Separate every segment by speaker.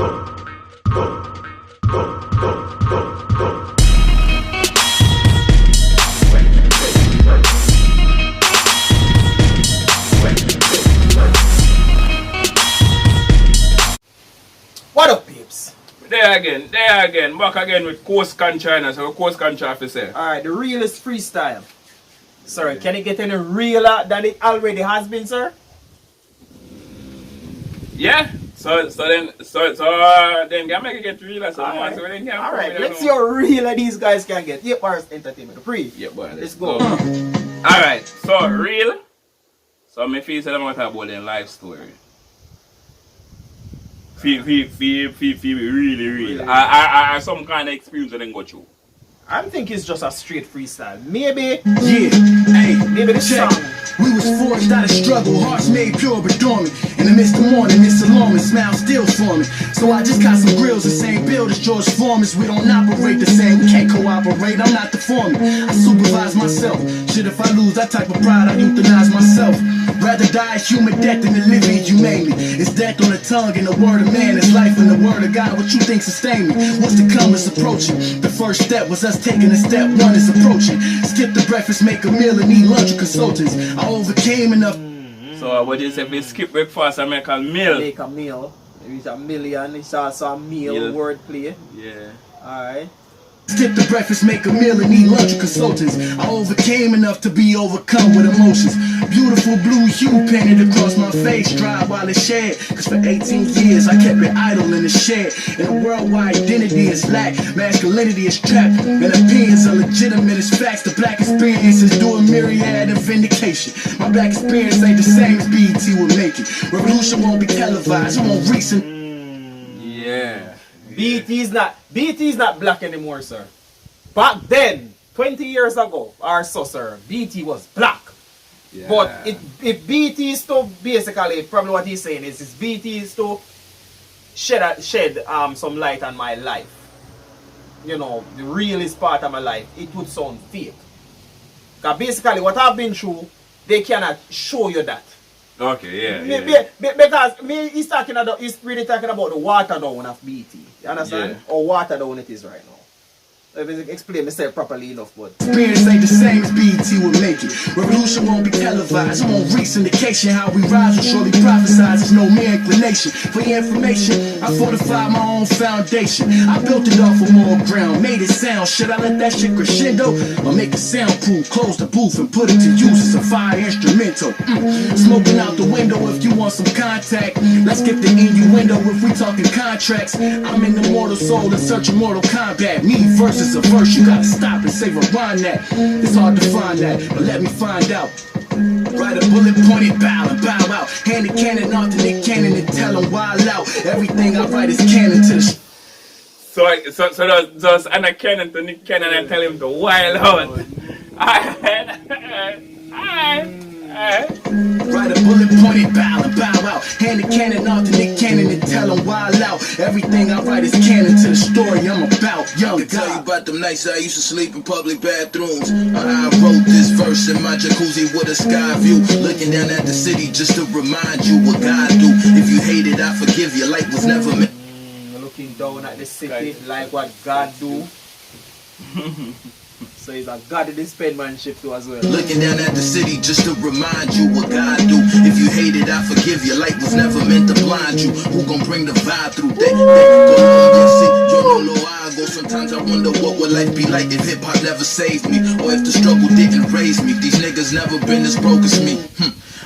Speaker 1: What up, peeps?
Speaker 2: There again, back again with Contra, so Contra officer.
Speaker 1: Alright, the realest freestyle. Sir, can it get any realer than it already has been, sir?
Speaker 2: Yeah. So then can make it get realer. So
Speaker 1: Alright, let's see how realer these guys can get. Yep, Paris Entertainment, the pre.
Speaker 2: Yeah, boy,
Speaker 1: let's go.
Speaker 2: Alright, so real. So me feel say I'm gonna talk about their life story. Feel really real. I some kind of experience that they go through.
Speaker 1: I think it's just a straight freestyle. Maybe,
Speaker 3: yeah, hey,
Speaker 1: maybe the
Speaker 3: check.
Speaker 1: song.
Speaker 3: We was forged out of struggle, hearts made pure but dormant. In the midst of morning, it's alarming, smile still forming. So I just got some grills, the same build as George Foreman's. We don't operate the same, we can't cooperate, I'm not the foreman. I supervise myself, shit if I lose that type of pride, I euthanize myself. Rather die a human death than to live inhumanely. It's death on the tongue and the word of man. It's life in the word of God. What you think sustain me? What's to come is approaching. The first step was us taking a step. One is approaching. Skip the breakfast, make a meal, and need lunch with consultants. I overcame enough.
Speaker 2: So what you say if you skip breakfast and make a meal?
Speaker 1: Make a meal. It's a million. It's also a meal wordplay.
Speaker 2: Yeah.
Speaker 1: Alright.
Speaker 3: Skip the breakfast, make a meal, and need lunch with consultants. I overcame enough to be overcome with emotions. Beautiful blue hue painted across my face, dry while it shed. Cause for 18 years I kept it idle in the shed. In a world where identity is lack, masculinity is trapped, and opinions are legitimate as facts. The black experience is doing myriad of vindication. My black experience ain't the same as BET would make it. Revolution won't be televised, it won't reach.
Speaker 2: Yeah.
Speaker 1: BET is not black anymore, sir. Back then, 20 years ago, or so, sir, BET was black.
Speaker 2: Yeah.
Speaker 1: But if BET is to basically, probably what he's saying is BET is to shed some light on my life. You know, the realest part of my life, it would sound fake. Because basically what I've been through, they cannot show you that.
Speaker 2: Okay, yeah.
Speaker 1: Because he's really talking about the water down of BET. You understand?
Speaker 2: Yeah.
Speaker 1: Or water down it is right now. Let me explain myself properly enough, but
Speaker 3: Experience ain't the same as BET would make it. Revolution won't be televised, it won't reach syndication. How we rise will surely prophesize, there's no mere inclination. For your information, I fortified my own foundation. I built it off of more ground, made it sound. Should I let that shit crescendo? Or make it soundproof, close the booth and put it to use as a fire instrumental. Smoking out the window if you want some contact. Let's get the innuendo if we talking contracts. I'm in the mortal soul in search of mortal combat. Me versus a verse, you gotta stop and say rewind that. It's hard to find that, but let me find out. Write a bullet pointed bow and bow out. Hand the cannon off to Nick Cannon and tell him wild out. Everything I write is canon to the
Speaker 2: So does Anna Cannon to Nick Cannon and tell him to wild out.
Speaker 3: Write a bullet pointed bow and bow out. Hand the cannon off to Nick Cannon and tell him wild out. Everything I write is canon to the story I'm about. Young
Speaker 4: I tell you about them nights I used to sleep in public bathrooms. I wrote this verse in my jacuzzi with a sky view, looking down at the city just to remind you what God do. If you hate it, I forgive you. Life was never meant.
Speaker 1: looking down at the city like what God do. So he's a God in this penmanship too as well.
Speaker 4: Looking down at the city just to remind you what God do. If you hate it, I forgive you. Life was never meant to blind you. Who gon' bring the vibe through that? Colombia, see, yo no lo hago. Sometimes I wonder what would life be like if hip hop never saved me, or if the struggle didn't raise me. These niggas never been as broke as me.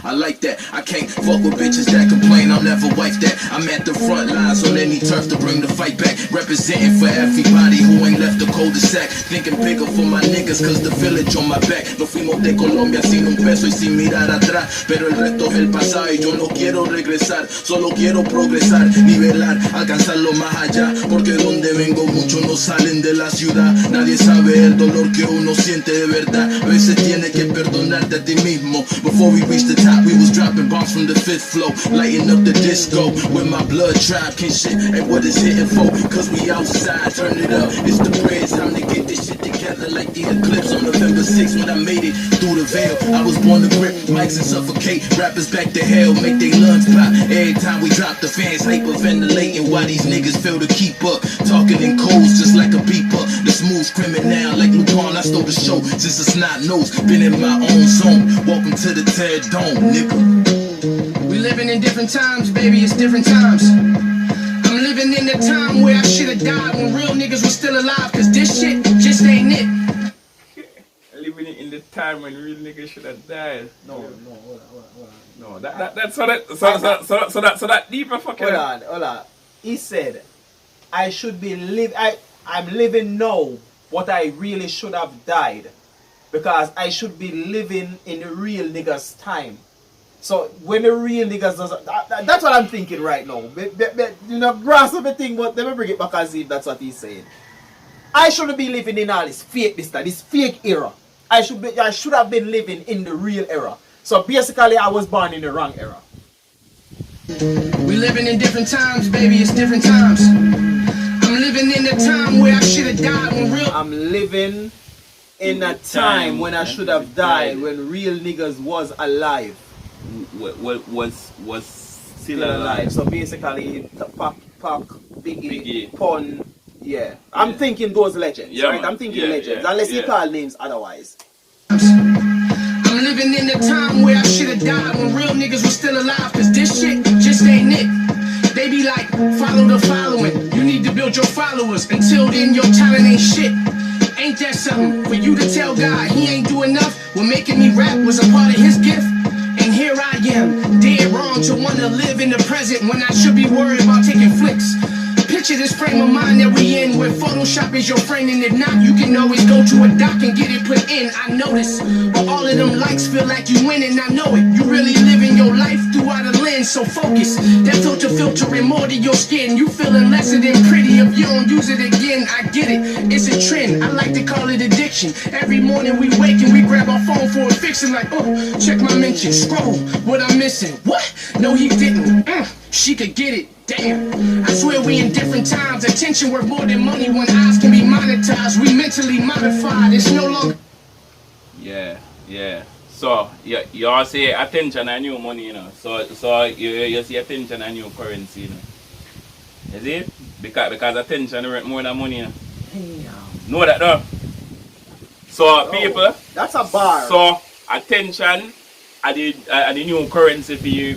Speaker 4: I like that. I can't fuck with bitches that complain. I'll never wife that. I'm at the front lines on any turf to bring the fight back. Representing for everybody who ain't left the cul-de-sac. Thinking bigger for my niggas cause the village on my back. No fuimos de Colombia sin un peso y sin mirar atrás. Pero el resto es el pasado y yo no quiero regresar. Solo quiero progresar, nivelar, alcanzarlo más allá. Porque donde vengo muchos no salen de la ciudad. Nadie sabe el dolor que uno siente de verdad. A veces tienes que perdonarte a ti mismo before we reach the time top, we was dropping bombs from the 5th floor, lighting up the disco with my blood tribe. Can't shit ain't what it's hitting for, cause we outside, turn it up. It's the bread, time to get this shit together like the eclipse on November 6th when I made it through the veil. I was born to grip mics and suffocate rappers back to hell, make they lungs pop. Every time we drop, the fans hyperventilating while these niggas fail to keep up, talking in codes just like a beeper. The smooth criminal like Lupin, I stole the show since the snot nose. Been in my own zone, welcome to the Tear Dome, nigga.
Speaker 3: We living in different times, baby, it's different times. I'm living in the time where I should've died when real niggas were still alive, cause this shit just ain't it.
Speaker 2: Living in the time when real niggas should have died.
Speaker 1: No, hold on.
Speaker 2: No, that's so that deeper fucking.
Speaker 1: Hold on. He said, I should be I'm living now what I really should have died, because I should be living in the real niggas' time. So when the real niggas does that's what I'm thinking right now. You know, grasp everything, but let me bring it back as if that's what he's saying. I shouldn't be living in all this fake era. I should have been living in the real era. So basically I was born in the wrong era.
Speaker 3: We living in different times, baby, it's different times. I'm living in the time where I should have died when real
Speaker 1: I'm living in a time when I should have died, when real niggas was alive.
Speaker 2: Was still alive.
Speaker 1: So basically Pac, Biggie, Pun, yeah. I'm thinking those legends,
Speaker 2: Yeah,
Speaker 1: right?
Speaker 2: man.
Speaker 1: I'm thinking
Speaker 2: Yeah,
Speaker 1: legends,
Speaker 2: yeah,
Speaker 1: unless you
Speaker 2: yeah.
Speaker 1: call names otherwise.
Speaker 3: I'm living in the time where I should have died when real niggas were still alive, cause this shit just ain't it. They be like, follow the following. You need to build your followers. Until then, your talent ain't shit. Ain't that something for you to tell God he ain't do enough? Well, making me rap was a part of his gift. And here I am, dead wrong to wanna live in the present when I should be worried about taking flicks. Picture this frame of mind that we in, where Photoshop is your friend, and if not, you can always go to a doc and get it put in. I notice, but all of them likes feel like you winning. I know it. You really living your life throughout a lens, so focus. That filter filtering more to your skin. You feeling lesser than pretty if you don't use it again. I get it. It's a trend. I like to call it addiction. Every morning we wake and we grab our phone for a fixin', like, oh, check my mention, scroll. What I'm missing? What? No, he didn't. She could get it. Damn, I swear we in different times. Attention worth more than money when eyes can be monetized. We mentally modified. It's no longer.
Speaker 2: Yeah. So you all say attention and new money, you know. So you see attention and new currency, you know. You see? Because attention worth more than money, you know.
Speaker 1: Damn.
Speaker 2: Know that though. So people,
Speaker 1: That's a bar.
Speaker 2: so attention are the new currency for you.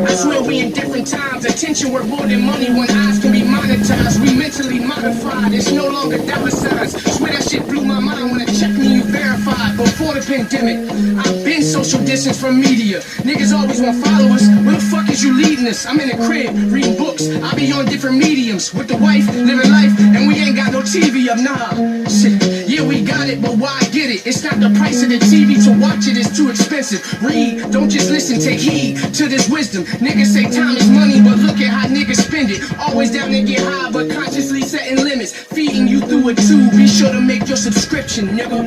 Speaker 3: I swear we in different times. Attention worth more than money when eyes can be monetized. We mentally modified. It's no longer dollar signs. Swear that shit blew my mind when I checked me, you verified. Before the pandemic, I've been social distance from media. Niggas always want followers. Where the fuck is you leading us? I'm in the crib reading books. I be on different mediums with the wife, living life, and we ain't got no TV up. Nah, shit. Yeah, we got it, but why get it? It's not the price of the TV to watch it. It's too expensive. Read, don't just listen, take heed to this wisdom. Niggas say time is money, but look at how niggas spend it. Always down to get high, but consciously setting limits. Feeding you through a tube, be sure to make your subscription, nigga.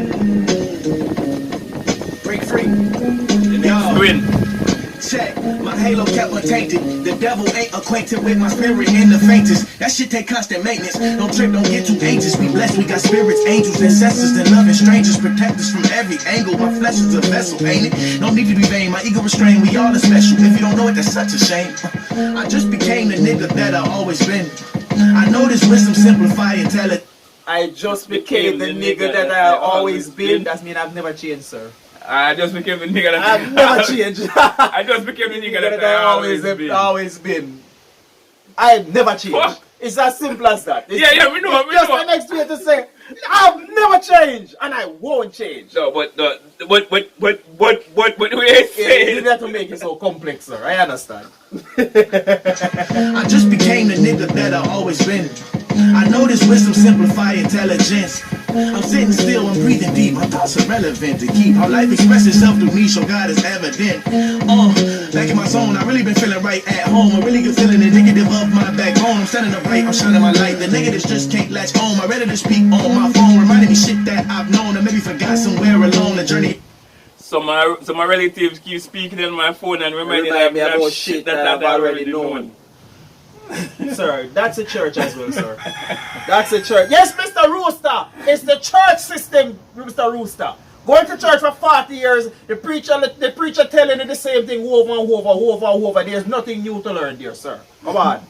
Speaker 3: Break free.
Speaker 2: The next win.
Speaker 3: Check, my halo kept untainted. The devil ain't acquainted with my spirit in the faintest. That shit take constant maintenance. Don't trip, don't get too anxious. We blessed, we got spirits, angels, ancestors, and loving strangers. Protect us from every angle. My flesh is a vessel, ain't it? No need to be vain, my ego restrained. We all are special. If you don't know it, that's such a shame. I just became the nigga that I always been. I know this wisdom simplify and tell it.
Speaker 1: I just became the nigga that I always been. That means I've never changed, sir.
Speaker 2: I just became the nigga that
Speaker 1: I've never changed.
Speaker 2: I just became the nigga that I always been.
Speaker 1: I've never changed.
Speaker 2: Fuck.
Speaker 1: It's as simple as that.
Speaker 2: We know.
Speaker 1: It's just the next way to say, I've never changed and I won't change.
Speaker 2: No, but what we ain't saying.
Speaker 1: You have to make it so complex, sir. I understand.
Speaker 3: I just became the nigga that I always been. I know this wisdom simplify intelligence. I'm sitting still and breathing deep. My thoughts are relevant to keep. How life expresses itself through me, so God is evident. Back in my zone, I really been feeling right at home. A really good feeling, indicative of my backbone. I'm standing up right, I'm shining my light. The negatives just can't latch on. I'm ready to speak on my phone, reminding me shit that I've known and maybe forgot somewhere along the journey.
Speaker 2: some of my relatives keep speaking on my phone and reminding
Speaker 1: Remind me
Speaker 2: of
Speaker 1: about shit that I've already known.
Speaker 2: known.
Speaker 1: Sir, that's a church as well, sir. That's a church. Yes, Mr. Rooster. It's the church system, Mr. Rooster. Going to church for 40 years, the preacher telling you the same thing over and over. There's nothing new to learn there, sir. Come on.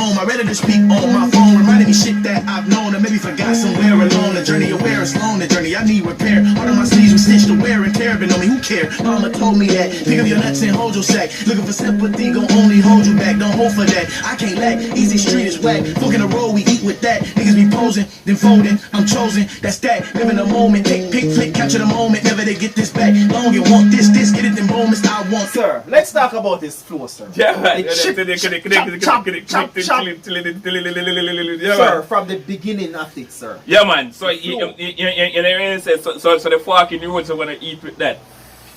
Speaker 3: I'm ready to speak on my phone, reminding me shit that I've known and maybe forgot somewhere along the journey. Aware it's long the journey, I need repair. All of my sleeves were stitched to wear and tear, but on me, who care? Mama told me that. Pick up your nuts and hold your sack. Looking for sympathy, gon' only hold you back. Don't hold for that. I can't lack. Easy street is whack. Fork in the road, we eat with that. Niggas be posing, then folding. I'm chosen, that's that. Living the moment, take pick, flick, capture the moment. Never they get this back. Long you want this, get it, them moments I want.
Speaker 1: Sir, let's talk about this flow, sir.
Speaker 2: Yeah, man.
Speaker 1: Sir, from the beginning of it, sir.
Speaker 2: Yeah, man. So you know, so the fucking roads are gonna eat with that.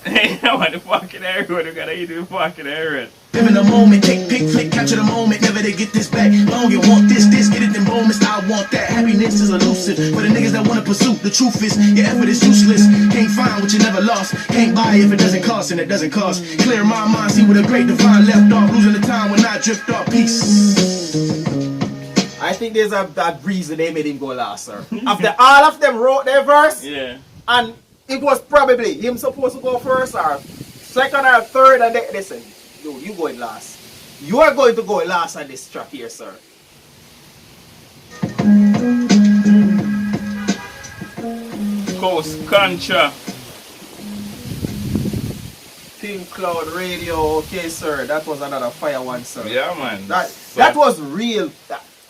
Speaker 2: Yeah, man. The fucking area, they're gonna eat with the fucking area.
Speaker 3: Live in the moment, take pick, flick, capture the moment. Never they get this back. Long you want this, get it, them moments I want that. Happiness is elusive for the niggas that wanna pursue. The truth is, your effort is useless. Can't find what you never lost. Can't buy if it doesn't cost, and it doesn't cost. Clear my mind, see where the great divine left off. Losing the time when I drift off. Peace.
Speaker 1: I think there's that reason they made him go last, sir. After all of them wrote their verse,
Speaker 2: Yeah.
Speaker 1: and it was probably him supposed to go first or second or third, and they said, "Dude, you going last. You are going to go last on this track here, sir."
Speaker 2: Coast Contra.
Speaker 1: Pink Cloud Radio, okay, sir. That was another fire one, sir.
Speaker 2: Yeah, man.
Speaker 1: That was real.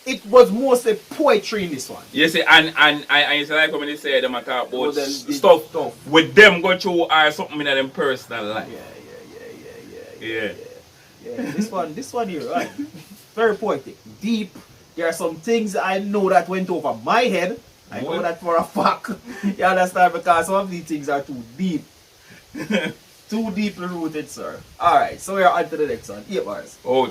Speaker 1: It was mostly poetry in this one.
Speaker 2: You see, and I used to like when they say them talk about
Speaker 1: the
Speaker 2: stuff with them go through or something in them personal life.
Speaker 1: Yeah. This one here, right? Very poetic, deep. There are some things I know that went over my head. I know that for a fact. You understand? Because some of these things are too deep. Too deeply rooted, sir. Alright, so we are on to the next one. 8 bars.
Speaker 2: Oh,